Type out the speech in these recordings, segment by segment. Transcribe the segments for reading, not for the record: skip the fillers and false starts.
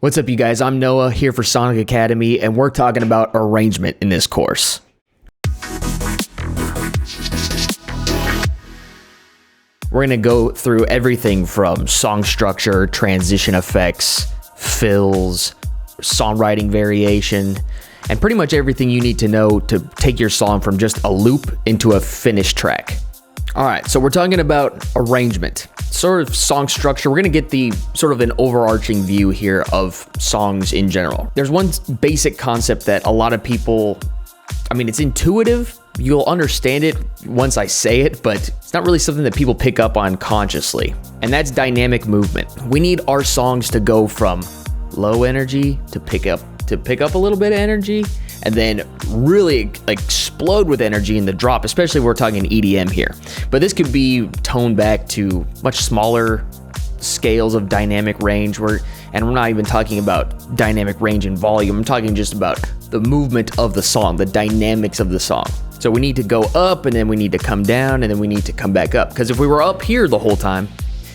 What's up, you guys? I'm Noah here for Sonic Academy, and we're talking about arrangement in this course. We're going to go through everything from song structure, transition effects, fills, songwriting variation, and pretty much everything you need to know to take your song from just a loop into a finished track. All right, so we're talking about arrangement, sort of song structure. We're gonna get the sort of an overarching view here of songs in general. There's one basic concept that a lot of people, it's intuitive. You'll understand it once I say it, but it's not really something that people pick up on consciously. And that's dynamic movement. We need our songs to go from low energy to pick up a little bit of energy, and then really explode with energy in the drop, especially if we're talking EDM here. But this could be toned back to much smaller scales of dynamic range, and we're not even talking about dynamic range and volume. I'm talking just about the movement of the song, the dynamics of the song. So we need to go up, and then we need to come down, and then we need to come back up. Because if we were up here the whole time,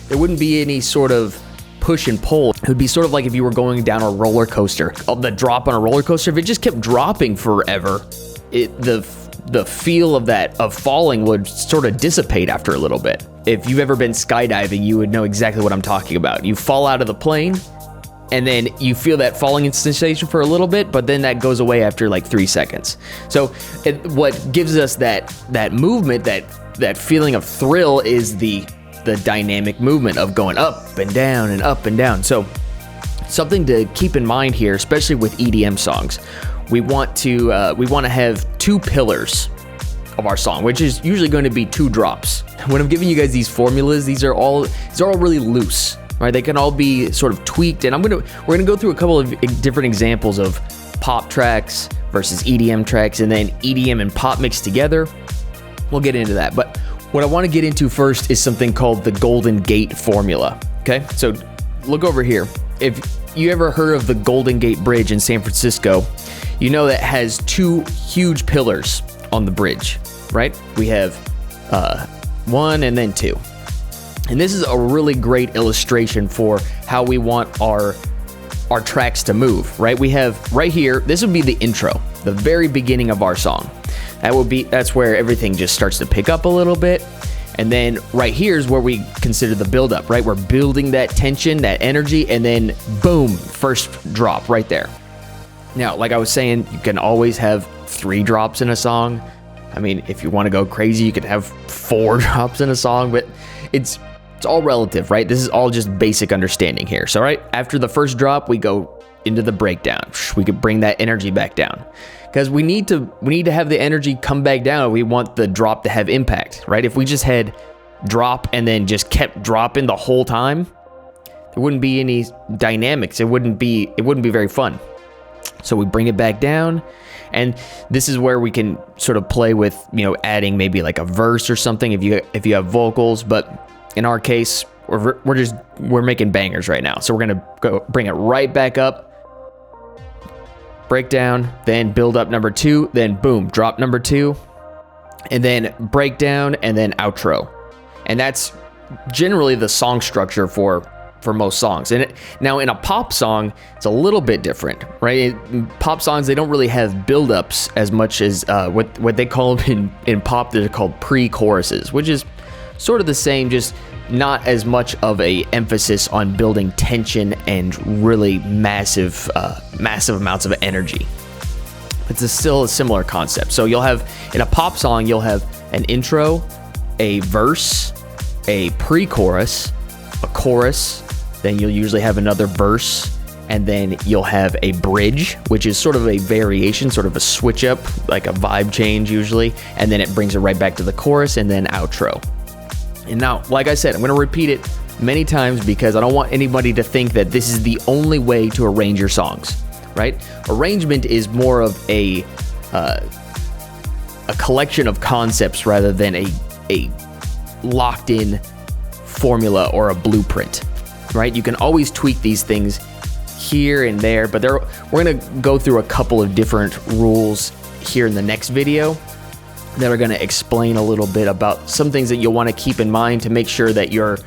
there wouldn't be any sort of push and pull. It would be sort of like if you were going down a roller coaster. The drop on a roller coaster, if it just kept dropping forever, the feel of falling would sort of dissipate after a little bit. If you've ever been skydiving, you would know exactly what I'm talking about. You fall out of the plane, and then you feel that falling sensation for a little bit, but then that goes away after like 3 seconds. So what gives us that movement, that feeling of thrill, is the dynamic movement of going up and down and up and down. So something to keep in mind here, especially with EDM songs, we want to have two pillars of our song, which is usually going to be two drops. When I'm giving you guys these formulas, these are all really loose, right? They can all be sort of tweaked, and we're gonna go through a couple of different examples of pop tracks versus EDM tracks, and then EDM and pop mixed together. We'll get into that, but what I want to get into first is something called the Golden Gate formula. Okay, so look over here. If you ever heard of the Golden Gate Bridge in San Francisco, you know that has two huge pillars on the bridge, right? We have one and then two. And this is a really great illustration for how we want our tracks to move, right? We have right here, this would be the intro, the very beginning of our song. That's where everything just starts to pick up a little bit. And then right here is where we consider the build up, right? We're building that tension, that energy, and then boom, first drop right there. Now, like I was saying, you can always have 3 drops in a song. If you want to go crazy, you could have 4 drops in a song, but it's all relative, right? This is all just basic understanding here. So right after the first drop, we go into the breakdown. We could bring that energy back down, because we need to have the energy come back down. We want the drop to have impact, right? If we just had drop and then just kept dropping the whole time, there wouldn't be any dynamics. It wouldn't be very fun. So we bring it back down, and this is where we can sort of play with, adding maybe like a verse or something if you have vocals. But in our case, we're making bangers right now. So we're gonna go bring it right back up. Breakdown, then build up number 2, then boom, drop number 2, and then breakdown, and then outro. And that's generally the song structure for most songs. And now in a pop song, it's a little bit different, right? Pop songs, they don't really have build-ups as much as what they call them in pop. They're called pre-choruses, which is sort of the same, just not as much of a emphasis on building tension and really massive amounts of energy. It's still a similar concept. So you'll have, in a pop song, you'll have an intro, a verse, a pre-chorus, a chorus, then you'll usually have another verse, and then you'll have a bridge, which is sort of a variation, sort of a switch up, like a vibe change usually, and then it brings it right back to the chorus, and then outro. And now, like I said, I'm going to repeat it many times because I don't want anybody to think that this is the only way to arrange your songs, right? Arrangement is more of a collection of concepts rather than a locked-in formula or a blueprint, right? You can always tweak these things here and there, but we're going to go through a couple of different rules here in the next video that are going to explain a little bit about some things that you'll want to keep in mind to make sure that your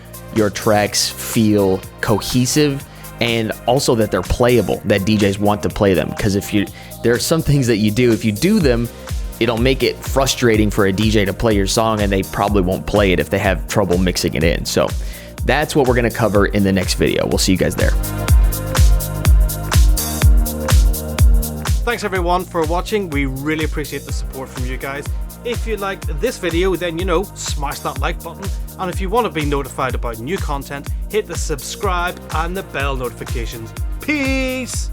tracks feel cohesive and also that they're playable, that DJs want to play them. Because there are some things that you do, if you do them, it'll make it frustrating for a DJ to play your song, and they probably won't play it if they have trouble mixing it in. So that's what we're going to cover in the next video. We'll see you guys there. Thanks everyone for watching. We really appreciate the support from you guys. If you liked this video, then smash that like button. And if you want to be notified about new content, hit the subscribe and the bell notifications. Peace!